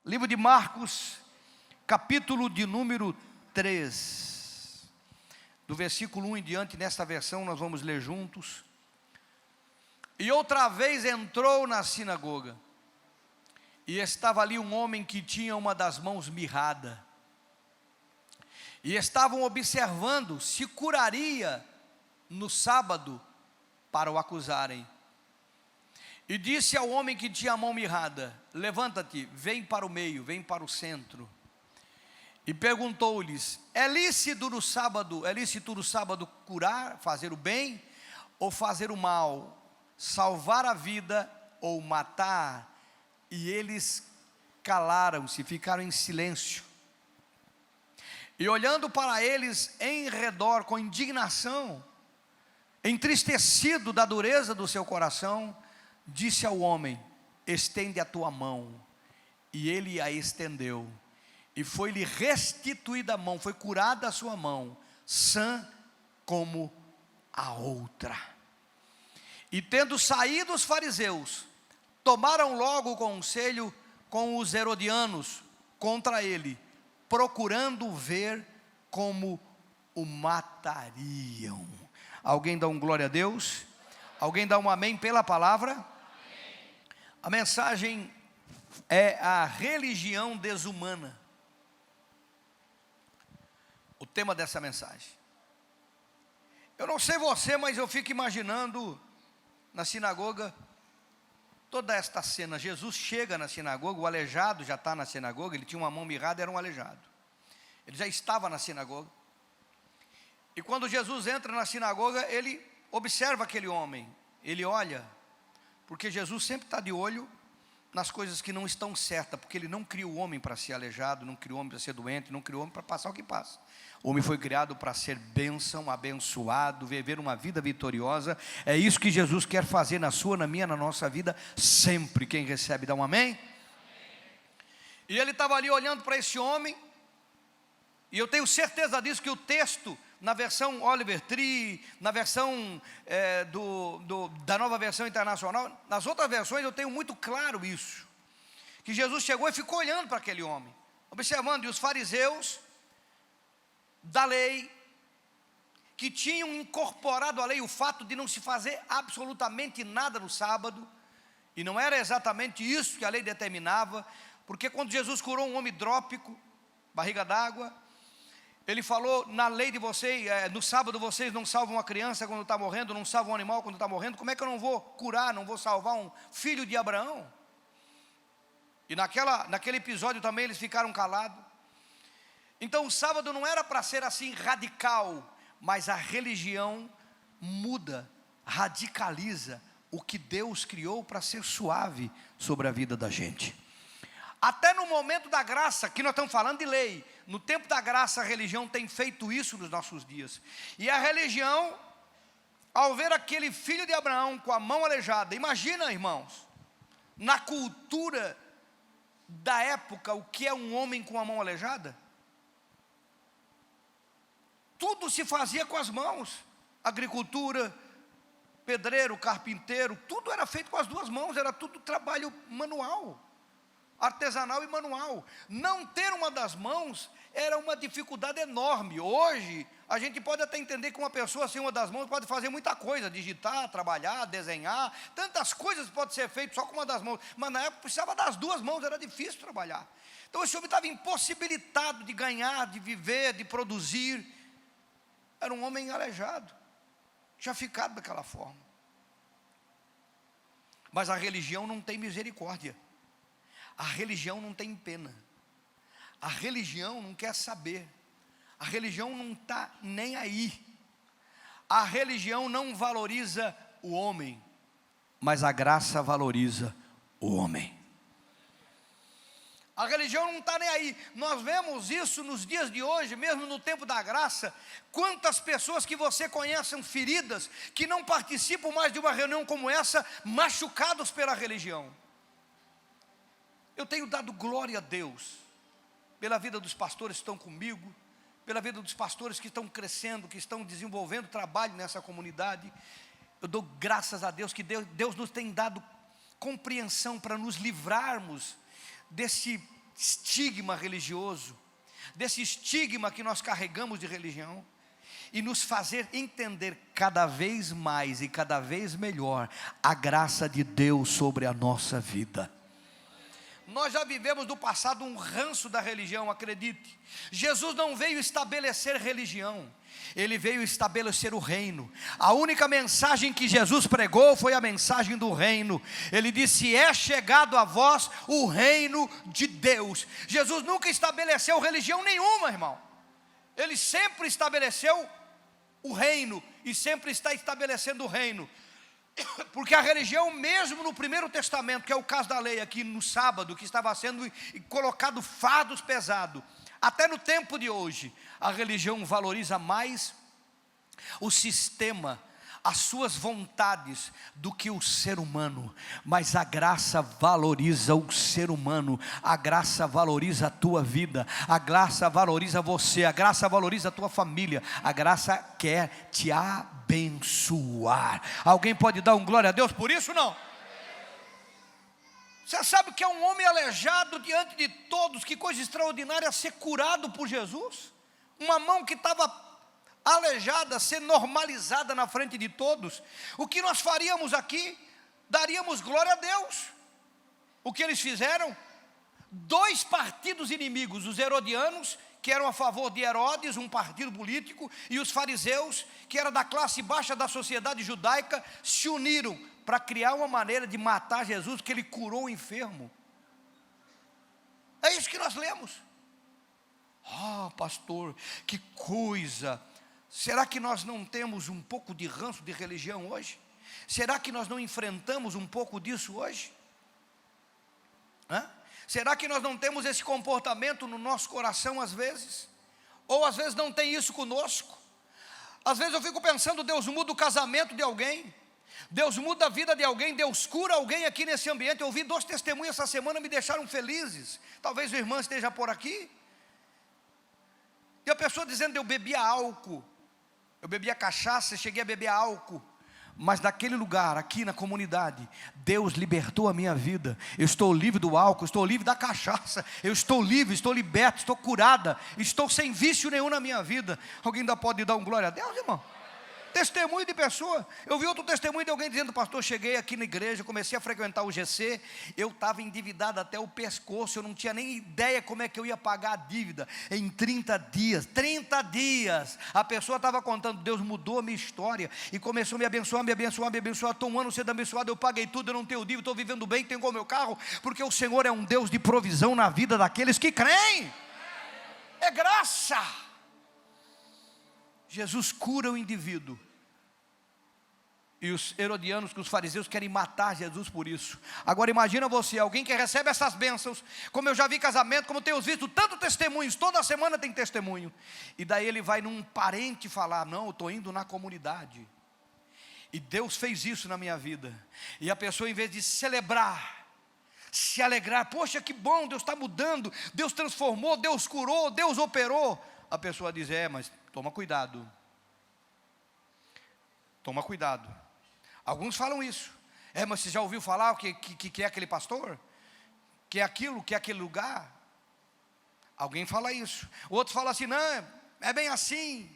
Livro de Marcos, capítulo de número 3. Do versículo 1 em diante, nesta versão nós vamos ler juntos. E outra vez entrou na sinagoga, e estava ali um homem que tinha uma das mãos mirrada. E estavam observando se curaria no sábado para o acusarem. E disse ao homem que tinha a mão mirrada: levanta-te, vem para o meio, vem para o centro. E perguntou-lhes: é lícito no sábado curar, fazer o bem ou fazer o mal, salvar a vida ou matar? E eles calaram-se, ficaram em silêncio. E olhando para eles em redor com indignação, entristecido da dureza do seu coração, disse ao homem: estende a tua mão. E ele a estendeu, e foi-lhe restituída a mão, foi curada a sua mão, sã como a outra. E tendo saído os fariseus, tomaram logo conselho com os herodianos contra ele, procurando ver como o matariam. Alguém dá um glória a Deus? Alguém dá um amém pela palavra? Amém. A mensagem é a religião desumana. O tema dessa mensagem. Eu não sei você, mas eu fico imaginando na sinagoga toda esta cena. Jesus chega na sinagoga, o aleijado já está na sinagoga. Ele tinha uma mão mirrada, era um aleijado. Ele já estava na sinagoga. E quando Jesus entra na sinagoga, ele observa aquele homem. Ele olha, porque Jesus sempre está de olho nas coisas que não estão certas, porque ele não criou o homem para ser aleijado, não criou o homem para ser doente, não criou o homem para passar o que passa. O homem foi criado para ser bênção, abençoado, viver uma vida vitoriosa. É isso que Jesus quer fazer na sua, na minha, na nossa vida, sempre. Quem recebe dá um amém? E ele estava ali olhando para esse homem, e eu tenho certeza disso, que o texto, na versão Oliver Tree, na versão da nova versão internacional, nas outras versões eu tenho muito claro isso, que Jesus chegou e ficou olhando para aquele homem, observando. E os fariseus da lei, que tinham incorporado à lei o fato de não se fazer absolutamente nada no sábado, e não era exatamente isso que a lei determinava, porque quando Jesus curou um homem hidrópico, barriga d'água, ele falou: na lei de vocês, no sábado vocês não salvam uma criança quando está morrendo, não salvam um animal quando está morrendo. Como é que eu não vou curar, não vou salvar um filho de Abraão? E naquele episódio também eles ficaram calados. Então o sábado não era para ser assim radical, mas a religião muda, radicaliza o que Deus criou para ser suave sobre a vida da gente. Até no momento da graça, que nós estamos falando de lei, no tempo da graça a religião tem feito isso nos nossos dias. E a religião, ao ver aquele filho de Abraão com a mão aleijada, imagina, irmãos, na cultura da época, o que é um homem com a mão aleijada? Tudo se fazia com as mãos, agricultura, pedreiro, carpinteiro, tudo era feito com as duas mãos, era tudo trabalho manual, artesanal e manual. Não ter uma das mãos era uma dificuldade enorme. Hoje a gente pode até entender que uma pessoa sem uma das mãos pode fazer muita coisa, digitar, trabalhar, desenhar, tantas coisas podem ser feitas só com uma das mãos, mas na época precisava das duas mãos, era difícil trabalhar. Então esse homem estava impossibilitado de ganhar, de viver, de produzir. Era um homem aleijado, tinha ficado daquela forma. Mas a religião não tem misericórdia. A religião não tem pena. A religião não quer saber. A religião não está nem aí. A religião não valoriza o homem, mas a graça valoriza o homem. A religião não está nem aí. Nós vemos isso nos dias de hoje, mesmo no tempo da graça. Quantas pessoas que você conhece feridas, que não participam mais de uma reunião como essa, machucados pela religião. Eu tenho dado glória a Deus pela vida dos pastores que estão comigo, pela vida dos pastores que estão crescendo, que estão desenvolvendo trabalho nessa comunidade. Eu dou graças a Deus que Deus nos tem dado compreensão para nos livrarmos desse estigma religioso, desse estigma que nós carregamos de religião, e nos fazer entender cada vez mais e cada vez melhor a graça de Deus sobre a nossa vida. Nós já vivemos no passado um ranço da religião, acredite. Jesus não veio estabelecer religião, Ele veio estabelecer o reino. A única mensagem que Jesus pregou foi a mensagem do reino. Ele disse: é chegado a vós o reino de Deus. Jesus nunca estabeleceu religião nenhuma, irmão. Ele sempre estabeleceu o reino, e sempre está estabelecendo o reino. Porque a religião, mesmo no primeiro testamento, que é o caso da lei aqui no sábado, que estava sendo colocado fardos pesados, até no tempo de hoje, a religião valoriza mais o sistema, as suas vontades, do que o ser humano. Mas a graça valoriza o ser humano, a graça valoriza a tua vida, a graça valoriza você, a graça valoriza a tua família, a graça quer te abençoar. Alguém pode dar um glória a Deus por isso? Não? Você sabe que é um homem aleijado diante de todos, que coisa extraordinária ser curado por Jesus. Uma mão que estava aleijada ser normalizada na frente de todos. O que nós faríamos aqui? Daríamos glória a Deus. O que eles fizeram? Dois partidos inimigos, os herodianos, que eram a favor de Herodes, um partido político, e os fariseus, que eram da classe baixa da sociedade judaica, se uniram para criar uma maneira de matar Jesus, que ele curou o enfermo. É isso que nós lemos. Pastor, que coisa! Será que nós não temos um pouco de ranço de religião hoje? Será que nós não enfrentamos um pouco disso hoje? Será que nós não temos esse comportamento no nosso coração às vezes? Ou às vezes não tem isso conosco? Às vezes eu fico pensando: Deus muda o casamento de alguém, Deus muda a vida de alguém, Deus cura alguém aqui nesse ambiente. Eu ouvi 2 testemunhos essa semana, me deixaram felizes. Talvez o irmão esteja por aqui. E a pessoa dizendo: eu bebia álcool, eu bebia cachaça, cheguei a beber álcool, mas naquele lugar, aqui na comunidade, Deus libertou a minha vida. Eu estou livre do álcool, estou livre da cachaça, eu estou livre, estou liberto, estou curada, estou sem vício nenhum na minha vida. Alguém ainda pode dar um glória a Deus, irmão? Testemunho de pessoa. Eu vi outro testemunho de alguém dizendo: pastor, cheguei aqui na igreja, comecei a frequentar o GC, eu estava endividado até o pescoço, eu não tinha nem ideia como é que eu ia pagar a dívida. Em 30 dias, a pessoa estava contando: Deus mudou a minha história, e começou a me abençoar, estou um ano sendo abençoado, eu paguei tudo, eu não tenho dívida, estou vivendo bem, tenho o meu carro, porque o Senhor é um Deus de provisão na vida daqueles que creem. É graça. Jesus cura o indivíduo, e os herodianos, que os fariseus, querem matar Jesus por isso. Agora imagina você, alguém que recebe essas bênçãos, como eu já vi casamento, como tenho visto tanto testemunhos, toda semana tem testemunho, e daí ele vai num parente falar: não, eu estou indo na comunidade, e Deus fez isso na minha vida. E a pessoa, em vez de celebrar, se alegrar: poxa, que bom, Deus está mudando, Deus transformou, Deus curou, Deus operou, a pessoa diz: mas toma cuidado. Toma cuidado. Alguns falam isso: mas você já ouviu falar que é aquele pastor? Que é aquilo, que é aquele lugar? Alguém fala isso. Outros falam assim: não, é bem assim.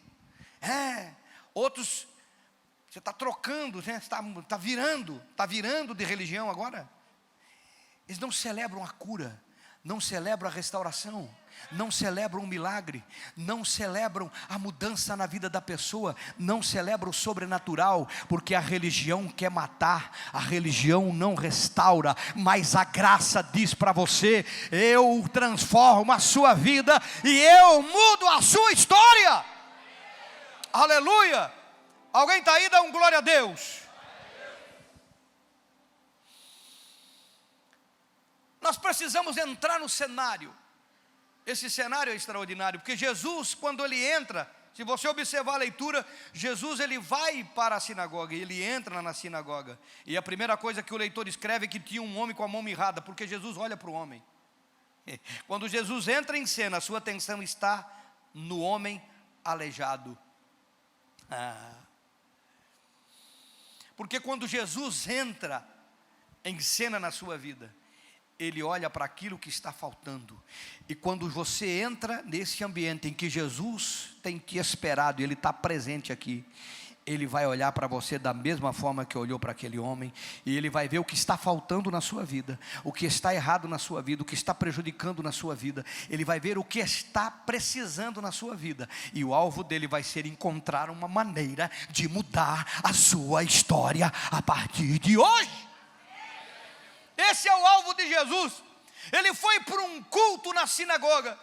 Outros: você está trocando, né? Está virando de religião agora. Eles não celebram a cura, não celebram a restauração, não celebram o milagre, não celebram a mudança na vida da pessoa, não celebram o sobrenatural, porque a religião quer matar, a religião não restaura, mas a graça diz para você: eu transformo a sua vida e eu mudo a sua história. Aleluia! Alguém está aí? Dá um glória a Deus. Nós precisamos entrar no cenário. Esse cenário é extraordinário, porque Jesus, quando ele entra, se você observar a leitura, Jesus, ele vai para a sinagoga, e ele entra na sinagoga, e a primeira coisa que o leitor escreve é que tinha um homem com a mão mirrada, porque Jesus olha para o homem. Quando Jesus entra em cena, a sua atenção está no homem aleijado. Porque quando Jesus entra em cena na sua vida, ele olha para aquilo que está faltando. E quando você entra nesse ambiente em que Jesus tem te esperado, ele está presente aqui, ele vai olhar para você da mesma forma que olhou para aquele homem, e ele vai ver o que está faltando na sua vida, o que está errado na sua vida, o que está prejudicando na sua vida. Ele vai ver o que está precisando na sua vida, e o alvo dele vai ser encontrar uma maneira de mudar a sua história a partir de hoje. Esse é o alvo de Jesus. Ele foi para um culto na sinagoga,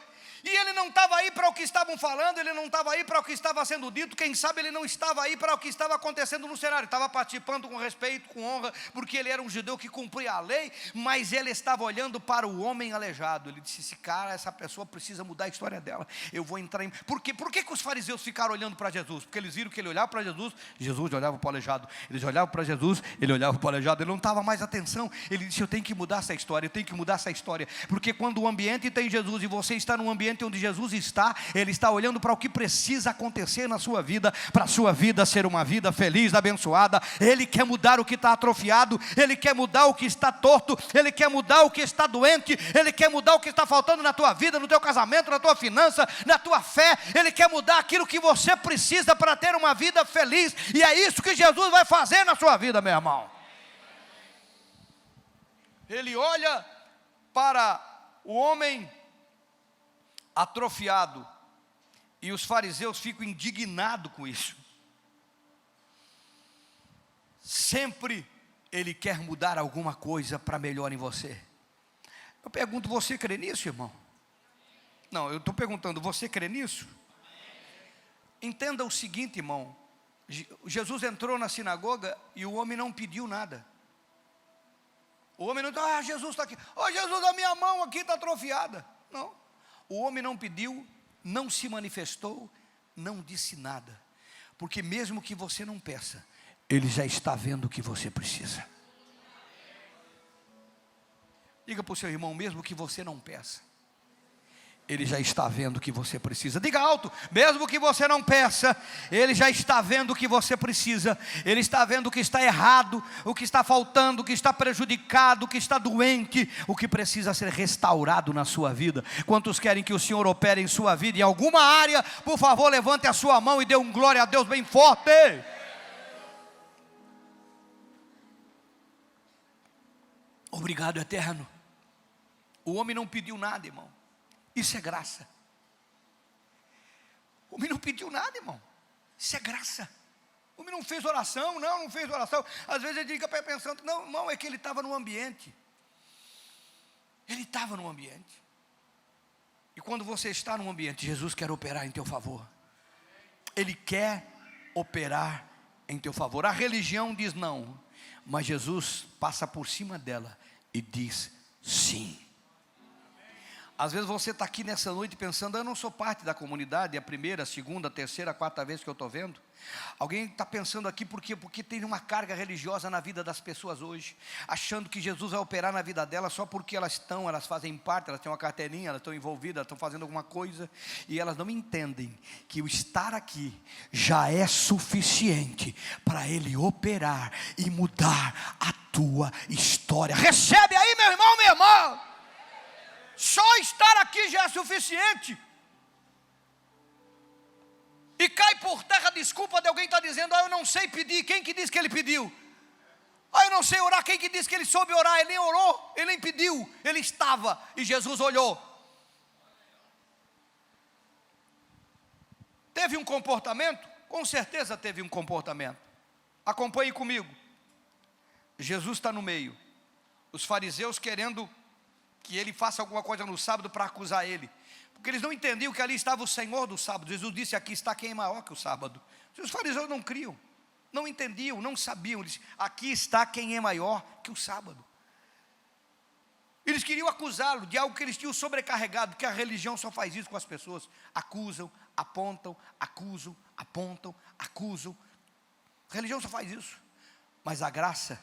e ele não estava aí para o que estavam falando, ele não estava aí para o que estava sendo dito, quem sabe ele não estava aí para o que estava acontecendo no cenário, estava participando com respeito, com honra, porque ele era um judeu que cumpria a lei, mas ele estava olhando para o homem aleijado. Ele disse: esse cara, essa pessoa precisa mudar a história dela, eu vou entrar em... Por que os fariseus ficaram olhando para Jesus? Porque eles viram que ele olhava para Jesus, Jesus olhava para o aleijado, eles olhavam para Jesus, ele olhava para o aleijado, ele não estava mais atenção. Ele disse: eu tenho que mudar essa história, eu tenho que mudar essa história, porque quando o ambiente tem Jesus, e você está num ambiente onde Jesus está, ele está olhando para o que precisa acontecer na sua vida, para a sua vida ser uma vida feliz, abençoada. Ele quer mudar o que está atrofiado, ele quer mudar o que está torto, ele quer mudar o que está doente, ele quer mudar o que está faltando na tua vida, no teu casamento, na tua finança, na tua fé. Ele quer mudar aquilo que você precisa para ter uma vida feliz, e é isso que Jesus vai fazer na sua vida, meu irmão. Ele olha para o homem atrofiado, e os fariseus ficam indignados com isso. Sempre ele quer mudar alguma coisa para melhor em você. Eu pergunto: você crê nisso, irmão? Não, eu estou perguntando: você crê nisso? Entenda o seguinte, irmão: Jesus entrou na sinagoga e o homem não pediu nada. O homem não disse: Jesus está aqui, Jesus, a minha mão aqui está atrofiada. Não. O homem não pediu, não se manifestou, não disse nada, porque mesmo que você não peça, ele já está vendo o que você precisa. Diga para o seu irmão: mesmo que você não peça, ele já está vendo o que você precisa. Diga alto: mesmo que você não peça, ele já está vendo o que você precisa. Ele está vendo o que está errado, o que está faltando, o que está prejudicado, o que está doente, o que precisa ser restaurado na sua vida. Quantos querem que o Senhor opere em sua vida, em alguma área? Por favor, levante a sua mão e dê um glória a Deus bem forte. Obrigado, eterno. O homem não pediu nada, irmão. Isso é graça. O homem não pediu nada, irmão. Isso é graça. O homem não fez oração, não fez oração. Às vezes ele fica pensando: não, irmão, é que ele estava no ambiente. Ele estava no ambiente. E quando você está no ambiente, Jesus quer operar em teu favor. Ele quer operar em teu favor. A religião diz não, mas Jesus passa por cima dela e diz sim. Às vezes você está aqui nessa noite pensando: eu não sou parte da comunidade, é a primeira, a segunda, a terceira, a quarta vez que eu estou vendo. Alguém está pensando aqui porque tem uma carga religiosa na vida das pessoas hoje, achando que Jesus vai operar na vida delas só porque elas fazem parte, elas têm uma carteirinha, elas estão envolvidas, elas estão fazendo alguma coisa, e elas não entendem que o estar aqui já é suficiente para Ele operar e mudar a tua história. Recebe aí, meu irmão, minha irmã. Só estar aqui já é suficiente. E cai por terra a desculpa de alguém estar dizendo: eu não sei pedir. Quem que disse que ele pediu? Eu não sei orar. Quem que disse que ele soube orar? Ele nem orou, ele nem pediu. Ele estava e Jesus olhou. Teve um comportamento? Com certeza teve um comportamento. Acompanhe comigo. Jesus está no meio. Os fariseus querendo que ele faça alguma coisa no sábado para acusar ele, porque eles não entendiam que ali estava o Senhor do sábado. Jesus disse: aqui está quem é maior que o sábado. Os fariseus não criam, não entendiam, não sabiam. Eles, aqui está quem é maior que o sábado. Eles queriam acusá-lo de algo que eles tinham sobrecarregado, porque a religião só faz isso com as pessoas: acusam, apontam, acusam, apontam, acusam. A religião só faz isso, mas a graça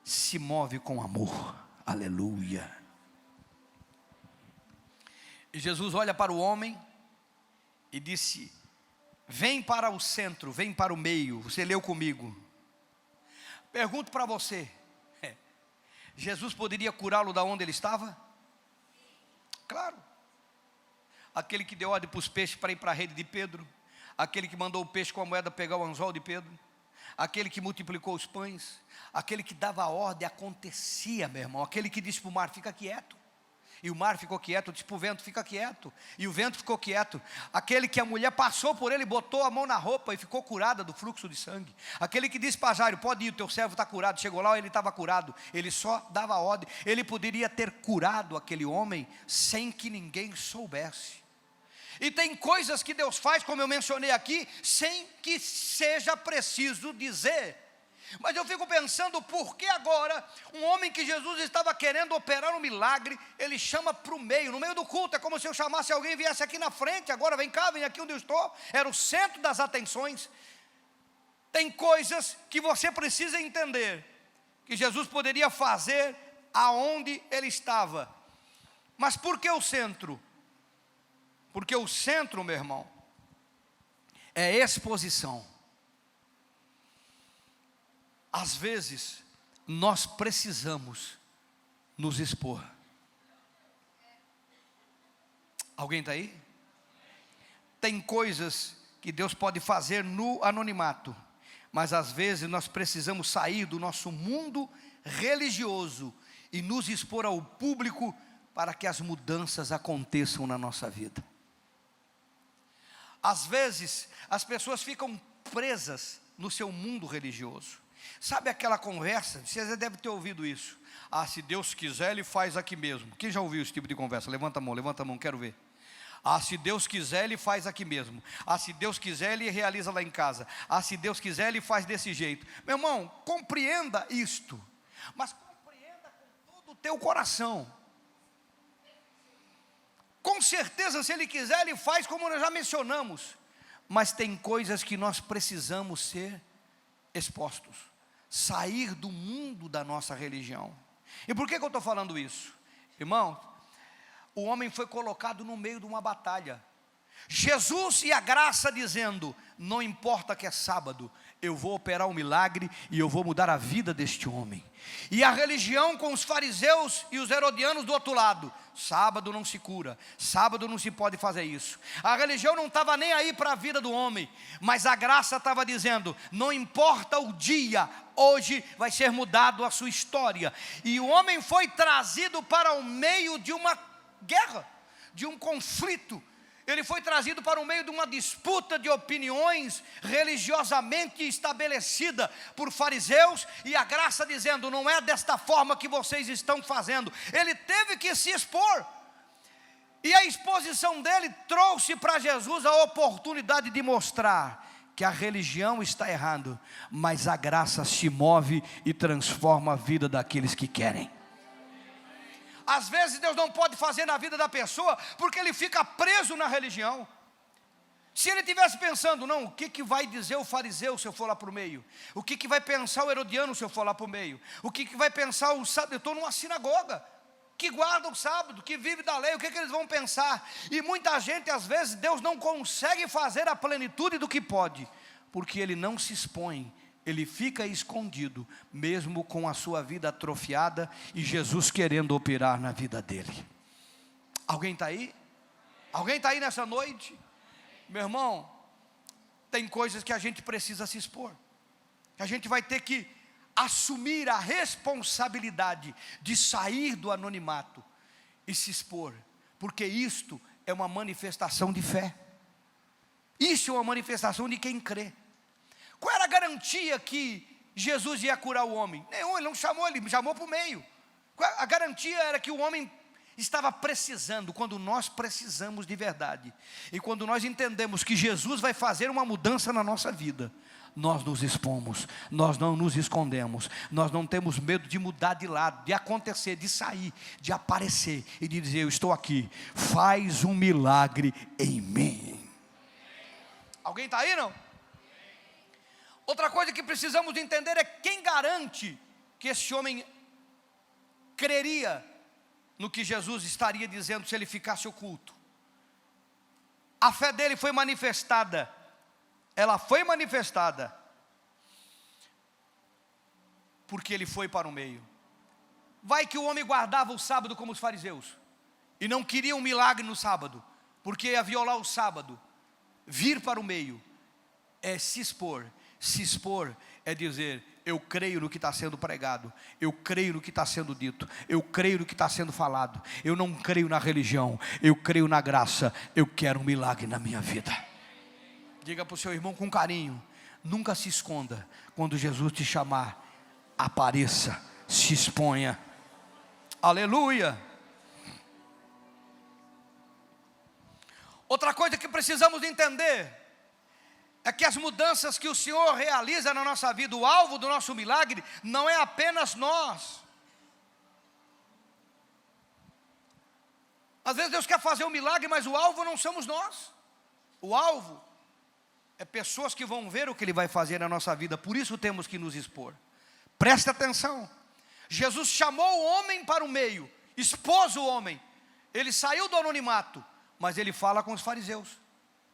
se move com amor. Aleluia. E Jesus olha para o homem e disse: vem para o centro, vem para o meio. Você leu comigo. Pergunto para você: Jesus poderia curá-lo da onde ele estava? Claro. Aquele que deu ordem para os peixes para ir para a rede de Pedro, aquele que mandou o peixe com a moeda pegar o anzol de Pedro, aquele que multiplicou os pães, aquele que dava a ordem, acontecia, meu irmão, aquele que disse para o mar, fica quieto, e o mar ficou quieto, disse para o vento, fica quieto, e o vento ficou quieto, aquele que a mulher passou por ele, botou a mão na roupa e ficou curada do fluxo de sangue, aquele que disse para Jairo, pode ir, o teu servo está curado, chegou lá, ele estava curado, ele só dava ordem, ele poderia ter curado aquele homem, sem que ninguém soubesse. E tem coisas que Deus faz, como eu mencionei aqui, sem que seja preciso dizer. Mas eu fico pensando, por que agora, um homem que Jesus estava querendo operar um milagre, ele chama para o meio, no meio do culto, é como se eu chamasse alguém e viesse aqui na frente, agora vem cá, vem aqui onde eu estou, era o centro das atenções. Tem coisas que você precisa entender, que Jesus poderia fazer aonde ele estava. Mas por que o centro? Porque o centro, meu irmão, é exposição. Às vezes, nós precisamos nos expor. Alguém está aí? Tem coisas que Deus pode fazer no anonimato, mas às vezes nós precisamos sair do nosso mundo religioso e nos expor ao público para que as mudanças aconteçam na nossa vida. Às vezes, as pessoas ficam presas no seu mundo religioso. Sabe aquela conversa? Você já deve ter ouvido isso. Ah, se Deus quiser, Ele faz aqui mesmo. Quem já ouviu esse tipo de conversa? Levanta a mão, quero ver. Ah, se Deus quiser, Ele faz aqui mesmo. Ah, se Deus quiser, Ele realiza lá em casa. Ah, se Deus quiser, Ele faz desse jeito. Meu irmão, compreenda isto, mas compreenda com todo o teu coração. Com certeza, se Ele quiser, Ele faz, como nós já mencionamos. Mas tem coisas que nós precisamos ser expostos, sair do mundo da nossa religião. E por que eu estou falando isso? Irmão, o homem foi colocado no meio de uma batalha. Jesus e a graça dizendo, não importa que é sábado, eu vou operar um milagre e eu vou mudar a vida deste homem. E a religião com os fariseus e os herodianos do outro lado, sábado não se cura, sábado não se pode fazer isso. A religião não estava nem aí para a vida do homem, mas a graça estava dizendo, não importa o dia, hoje vai ser mudado a sua história. E o homem foi trazido para o meio de uma guerra, de um conflito. Ele foi trazido para o meio de uma disputa de opiniões religiosamente estabelecida por fariseus, e a graça dizendo, não é desta forma que vocês estão fazendo. Ele teve que se expor, e a exposição dele trouxe para Jesus a oportunidade de mostrar que a religião está errando, mas a graça se move e transforma a vida daqueles que querem. Às vezes Deus não pode fazer na vida da pessoa, porque ele fica preso na religião. Se ele estivesse pensando, não, o que vai dizer o fariseu se eu for lá para o meio? O que vai pensar o herodiano se eu for lá para o meio? O que vai pensar o sábado? Eu estou numa sinagoga, que guarda o sábado, que vive da lei, o que eles vão pensar? E muita gente, às vezes, Deus não consegue fazer a plenitude do que pode, porque ele não se expõe. Ele fica escondido, mesmo com a sua vida atrofiada, e Jesus querendo operar na vida dele. Alguém está aí? Alguém está aí nessa noite? Meu irmão, tem coisas que a gente precisa se expor, que a gente vai ter que assumir a responsabilidade de sair do anonimato e se expor, porque isto é uma manifestação de fé. Isso é uma manifestação de quem crê. Qual era a garantia que Jesus ia curar o homem? Nenhum, ele não chamou, ele chamou para o meio. A garantia era que o homem estava precisando, quando nós precisamos de verdade. E quando nós entendemos que Jesus vai fazer uma mudança na nossa vida, nós nos expomos, nós não nos escondemos, nós não temos medo de mudar de lado, de acontecer, de sair, de aparecer e de dizer, eu estou aqui, faz um milagre em mim. Alguém está aí, não? Outra coisa que precisamos entender é quem garante que esse homem creria no que Jesus estaria dizendo se ele ficasse oculto. A fé dele foi manifestada, ela foi manifestada porque ele foi para o meio. Vai que o homem guardava o sábado como os fariseus, e não queria um milagre no sábado, porque ia violar o sábado. Vir para o meio é se expor. Se expor é dizer: eu creio no que está sendo pregado, eu creio no que está sendo dito, eu creio no que está sendo falado. Eu não creio na religião, eu creio na graça. Eu quero um milagre na minha vida. Diga para o seu irmão com carinho: nunca se esconda. Quando Jesus te chamar, apareça, se exponha. Aleluia. Outra coisa que precisamos entender é que as mudanças que o Senhor realiza na nossa vida, o alvo do nosso milagre, não é apenas nós. Às vezes Deus quer fazer um milagre, mas o alvo não somos nós. O alvo é pessoas que vão ver o que Ele vai fazer na nossa vida. Por isso temos que nos expor. Preste atenção. Jesus chamou o homem para o meio, expôs o homem. Ele saiu do anonimato, mas Ele fala com os fariseus.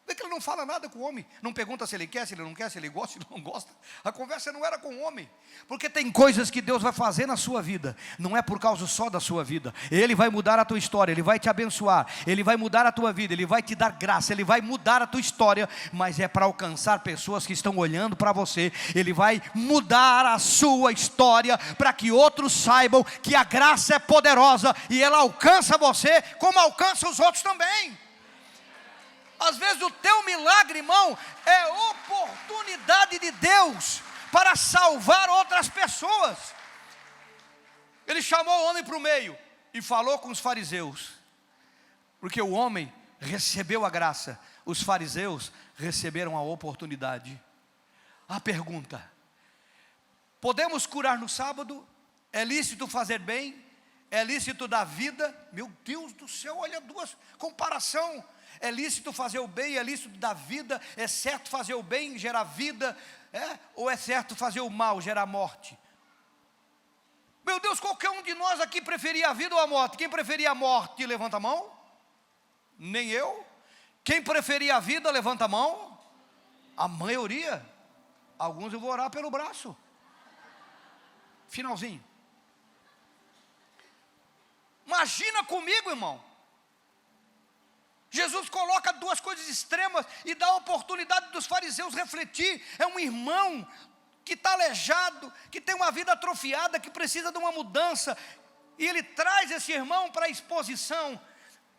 Vê que Ele não fala nada com o homem, não pergunta se ele quer, se ele não quer, se ele gosta, se ele não gosta. A conversa não era com o homem, porque tem coisas que Deus vai fazer na sua vida, não é por causa só da sua vida. Ele vai mudar a tua história, Ele vai te abençoar, Ele vai mudar a tua vida, Ele vai te dar graça, Ele vai mudar a tua história, mas é para alcançar pessoas que estão olhando para você. Ele vai mudar a sua história, para que outros saibam que a graça é poderosa, e ela alcança você, como alcança os outros também. Às vezes o teu milagre, irmão, é oportunidade de Deus para salvar outras pessoas. Ele chamou o homem para o meio e falou com os fariseus, porque o homem recebeu a graça, os fariseus receberam a oportunidade. A pergunta: podemos curar no sábado? É lícito fazer bem? É lícito dar vida? Meu Deus do céu, olha duas comparação. É lícito fazer o bem, é lícito dar vida. É certo fazer o bem, gerar vida, ou é certo fazer o mal, gerar morte? Meu Deus, qualquer um de nós aqui preferia a vida ou a morte? Quem preferia a morte, levanta a mão. Nem eu. Quem preferia a vida, levanta a mão. A maioria. Alguns eu vou orar pelo braço. Finalzinho. Imagina comigo, irmão. Jesus coloca duas coisas extremas e dá a oportunidade dos fariseus refletir. É um irmão que está aleijado, que tem uma vida atrofiada, que precisa de uma mudança, e ele traz esse irmão para a exposição.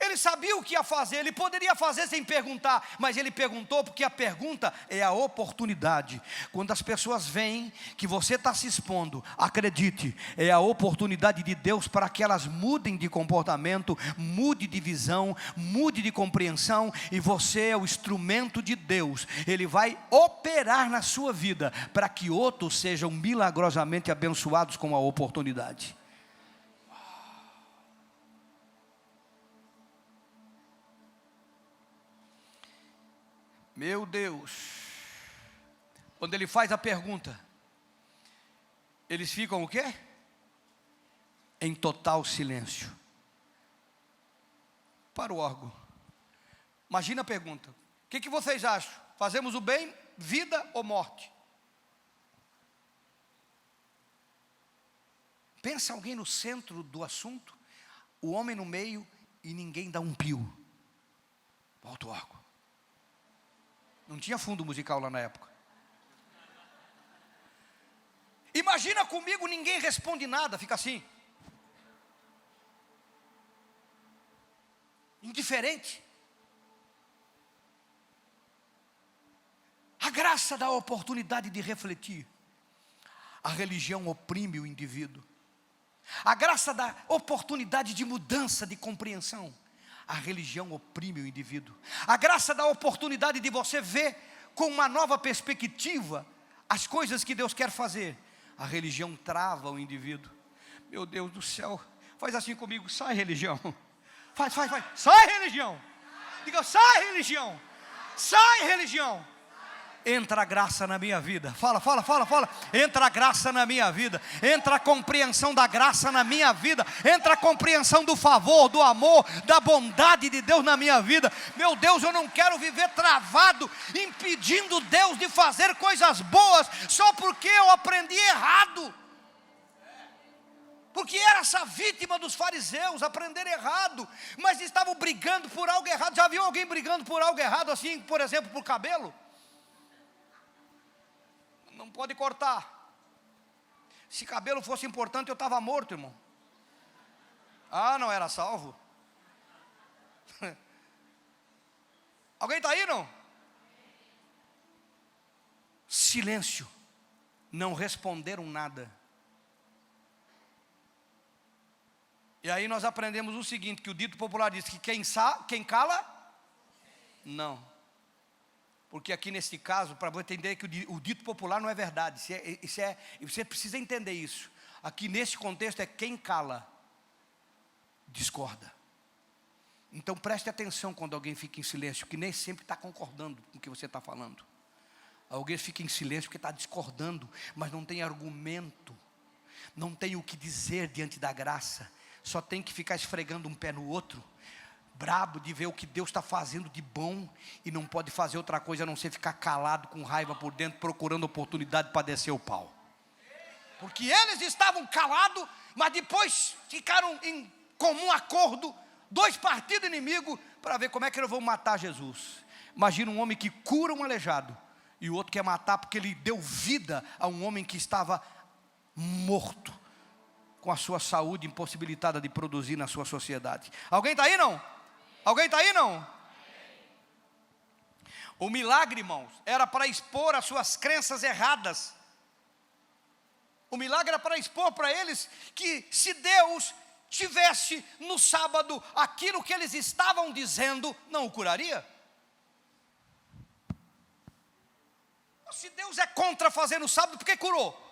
Ele sabia o que ia fazer, ele poderia fazer sem perguntar, mas ele perguntou, porque a pergunta é a oportunidade. Quando as pessoas veem que você está se expondo, acredite, é a oportunidade de Deus para que elas mudem de comportamento, mude de visão, mude de compreensão, e você é o instrumento de Deus. Ele vai operar na sua vida, para que outros sejam milagrosamente abençoados com a oportunidade. Meu Deus, quando ele faz a pergunta, eles ficam o quê? Em total silêncio. Para o órgão. Imagina a pergunta: o que vocês acham? Fazemos o bem, vida ou morte? Pensa alguém no centro do assunto, o homem no meio e ninguém dá um pio. Volta o órgão. Não tinha fundo musical lá na época. Imagina comigo, ninguém responde nada, fica assim. Indiferente. A graça dá a oportunidade de refletir. A religião oprime o indivíduo. A graça dá oportunidade de mudança, de compreensão. A religião oprime o indivíduo. A graça dá a oportunidade de você ver com uma nova perspectiva as coisas que Deus quer fazer. A religião trava o indivíduo. Meu Deus do céu, faz assim comigo: sai religião. Faz, sai religião. Diga: sai religião. Sai religião. Entra a graça na minha vida. Fala. Entra a graça na minha vida. Entra a compreensão da graça na minha vida. Entra a compreensão do favor, do amor, da bondade de Deus na minha vida. Meu Deus, eu não quero viver travado, impedindo Deus de fazer coisas boas, só porque eu aprendi errado. porque era essa vítima dos fariseus, aprenderam errado, mas estavam brigando por algo errado. Já viu alguém brigando por algo errado assim, por exemplo, por cabelo? Não pode cortar. Se cabelo fosse importante, eu estava morto, irmão. Ah, não era salvo. Alguém está aí, não? Silêncio. Não responderam nada. E aí nós aprendemos o seguinte, que o dito popular diz que quem cala, não. Porque aqui nesse caso, para você entender que o dito popular não é verdade, você precisa entender isso. Aqui nesse contexto é quem cala, discorda. Então preste atenção quando alguém fica em silêncio, que nem sempre está concordando com o que você está falando. Alguém fica em silêncio porque está discordando, mas não tem argumento, não tem o que dizer diante da graça, só tem que ficar esfregando um pé no outro, brabo de ver o que Deus está fazendo de bom, e não pode fazer outra coisa a não ser ficar calado com raiva por dentro, procurando oportunidade para descer o pau. Porque eles estavam calados, mas depois ficaram em comum acordo, dois partidos inimigos, para ver como é que eles vão matar Jesus. Imagina um homem que cura um aleijado, e o outro quer matar porque ele deu vida a um homem que estava morto, com a sua saúde impossibilitada de produzir na sua sociedade. Alguém está aí, não? Alguém está aí, não? O milagre, irmãos, era para expor as suas crenças erradas. O milagre era para expor para eles que se Deus tivesse no sábado aquilo que eles estavam dizendo, não o curaria? Se Deus é contra fazer no sábado, por que curou?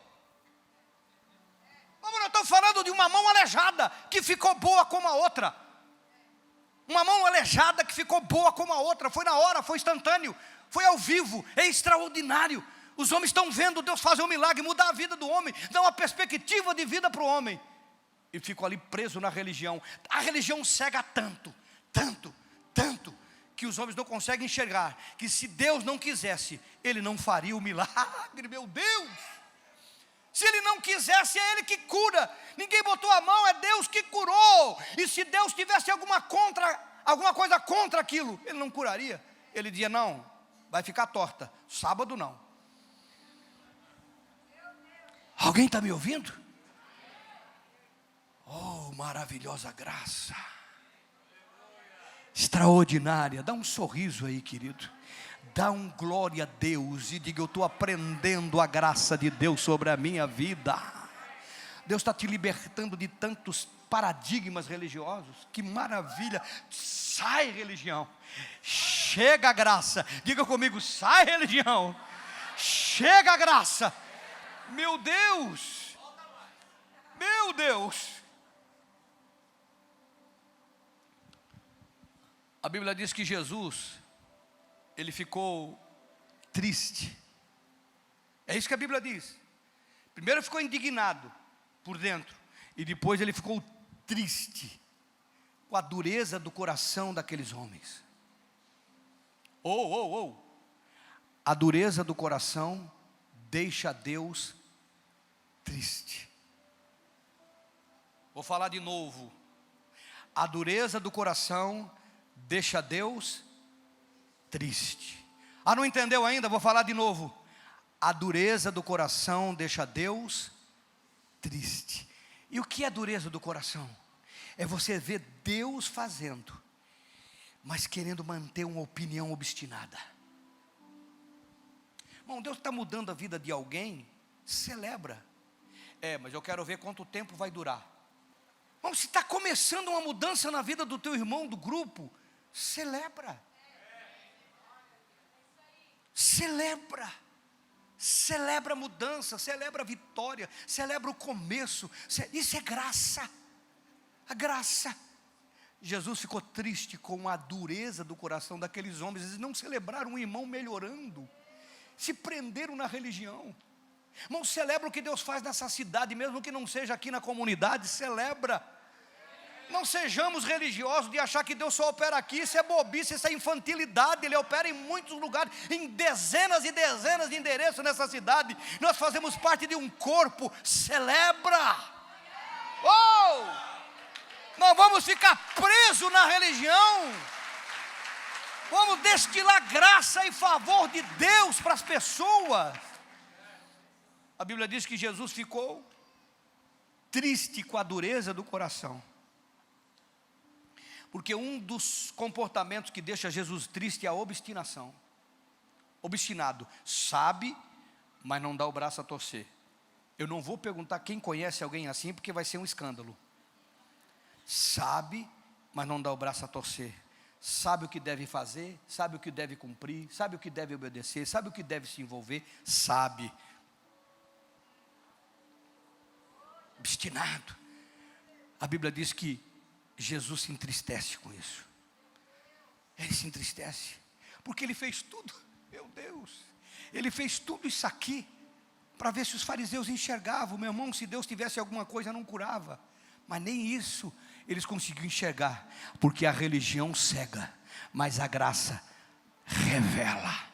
Vamos, nós estamos falando de uma mão aleijada que ficou boa como a outra. Uma mão aleijada que ficou boa como a outra. Foi na hora, foi instantâneo, foi ao vivo, é extraordinário. Os homens estão vendo Deus fazer um milagre, mudar a vida do homem, dar uma perspectiva de vida para o homem. E ficam ali preso na religião. A religião cega tanto, tanto, tanto, que os homens não conseguem enxergar que se Deus não quisesse, Ele não faria o milagre. Meu Deus! Se Ele não quisesse, é Ele que cura. Ninguém botou a mão, é Deus que curou. E se Deus tivesse alguma coisa contra aquilo, Ele não curaria. Ele dizia, não, vai ficar torta, sábado não. Alguém está me ouvindo? Oh, maravilhosa graça, extraordinária. Dá um sorriso aí, querido. Dá um glória a Deus e diga, eu estou aprendendo a graça de Deus sobre a minha vida. Deus está te libertando de tantos paradigmas religiosos. Que maravilha. Sai religião, chega a graça. Diga comigo, sai religião, chega a graça. Meu Deus, meu Deus. A Bíblia diz que Jesus, Ele ficou triste. É isso que a Bíblia diz. Primeiro ficou indignado por dentro, e depois Ele ficou triste com a dureza do coração daqueles homens. A dureza do coração deixa Deus triste. Vou falar de novo. A dureza do coração deixa Deus triste. Ah, não entendeu ainda? Vou falar de novo. A dureza do coração deixa Deus triste. E o que é dureza do coração? É você ver Deus fazendo, mas querendo manter uma opinião obstinada. Bom, Deus está mudando a vida de alguém, celebra. Mas eu quero ver quanto tempo vai durar. Bom, se está começando uma mudança na vida do teu irmão, do grupo, celebra. Celebra. Celebra a mudança, celebra a vitória, celebra o começo. Isso é graça. A graça. Jesus ficou triste com a dureza do coração daqueles homens. Eles não celebraram um irmão melhorando, se prenderam na religião. Irmão, celebra o que Deus faz nessa cidade, mesmo que não seja aqui na comunidade, celebra. Não sejamos religiosos de achar que Deus só opera aqui. Isso é bobice, isso é infantilidade. Ele opera em muitos lugares, em dezenas e dezenas de endereços nessa cidade. Nós fazemos parte de um corpo. Celebra. Oh! Não vamos ficar presos na religião. Vamos destilar graça e favor de Deus para as pessoas. A Bíblia diz que Jesus ficou triste com a dureza do coração. Porque um dos comportamentos que deixa Jesus triste é a obstinação. Obstinado, sabe, mas não dá o braço a torcer. Eu não vou perguntar quem conhece alguém assim, porque vai ser um escândalo. Sabe, mas não dá o braço a torcer. Sabe o que deve fazer, sabe o que deve cumprir, sabe o que deve obedecer, sabe o que deve se envolver, sabe. Obstinado. A Bíblia diz que Jesus se entristece com isso. Ele se entristece, porque ele fez tudo, meu Deus, ele fez tudo isso aqui, para ver se os fariseus enxergavam. Meu irmão, se Deus tivesse alguma coisa, não curava, mas nem isso eles conseguiram enxergar, porque a religião cega, mas a graça revela.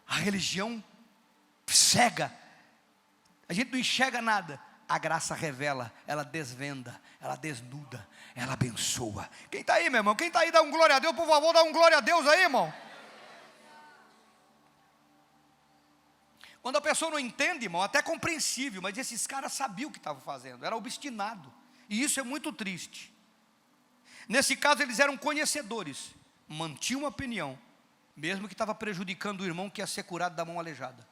A religião cega, a gente não enxerga nada. A graça revela, ela desvenda, ela desnuda, ela abençoa. Quem está aí, meu irmão? Quem está aí, dá um glória a Deus, por favor, dá um glória a Deus aí, irmão. Quando a pessoa não entende, irmão, até é compreensível, mas esses caras sabiam o que estavam fazendo, era obstinado, e isso é muito triste. Nesse caso eles eram conhecedores, mantinham uma opinião, mesmo que estava prejudicando o irmão que ia ser curado da mão aleijada.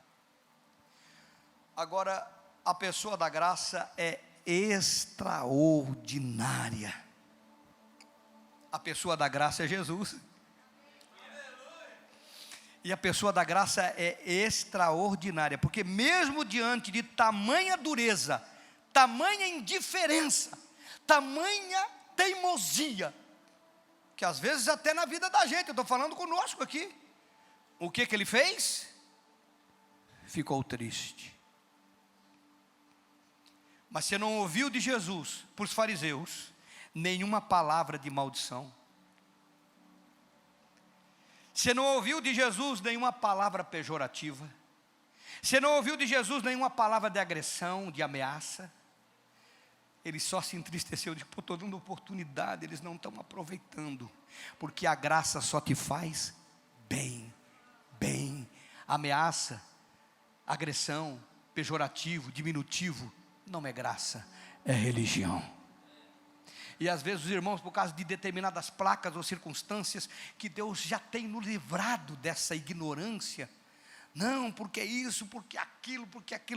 Agora, a pessoa da graça é extraordinária. A pessoa da graça é Jesus. E a pessoa da graça é extraordinária, porque mesmo diante de tamanha dureza, tamanha indiferença, tamanha teimosia, que às vezes até na vida da gente, eu estou falando conosco aqui, o que ele fez? Ficou triste. Mas você não ouviu de Jesus, para os fariseus, nenhuma palavra de maldição. Você não ouviu de Jesus nenhuma palavra pejorativa. Você não ouviu de Jesus nenhuma palavra de agressão, de ameaça. Ele só se entristeceu de estou dando oportunidade, eles não estão aproveitando. Porque a graça só te faz bem, bem. Ameaça, agressão, pejorativo, diminutivo, não é graça, é religião. E às vezes os irmãos, por causa de determinadas placas ou circunstâncias, que Deus já tem nos livrado dessa ignorância. Não, porque isso, porque aquilo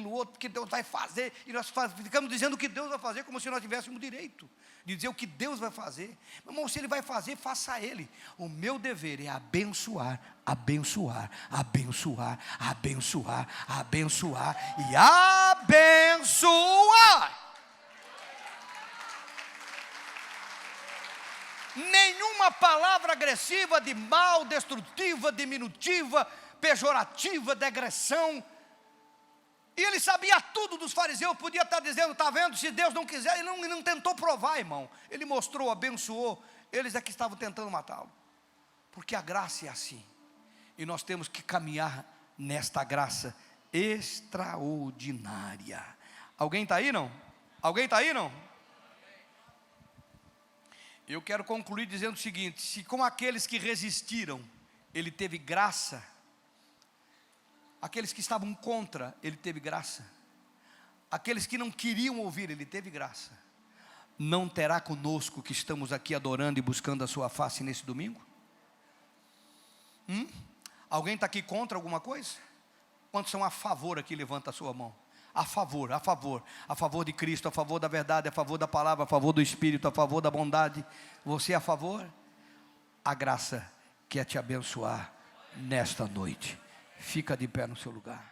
outro, porque Deus vai fazer. E nós ficamos dizendo o que Deus vai fazer, como se nós tivéssemos direito de dizer o que Deus vai fazer. Meu irmão, se Ele vai fazer, faça Ele. O meu dever é abençoar, abençoar, abençoar, abençoar, abençoar e abençoar. Nenhuma palavra agressiva, de mal, destrutiva, diminutiva, pejorativa, de agressão. E ele sabia tudo dos fariseus, podia estar dizendo, está vendo, se Deus não quiser, ele não tentou provar, irmão. Ele mostrou, abençoou, eles é que estavam tentando matá-lo. Porque a graça é assim, e nós temos que caminhar nesta graça extraordinária. Alguém está aí, não? Alguém está aí, não? Eu quero concluir dizendo o seguinte: se com aqueles que resistiram, ele teve graça, aqueles que estavam contra, ele teve graça, aqueles que não queriam ouvir, ele teve graça, não terá conosco que estamos aqui adorando e buscando a sua face nesse domingo? Alguém está aqui contra alguma coisa? Quantos são a favor aqui? Levanta a sua mão. A favor, a favor, a favor de Cristo, a favor da verdade, a favor da palavra, a favor do Espírito, a favor da bondade. Você é a favor? A graça quer te abençoar nesta noite. Fica de pé no seu lugar.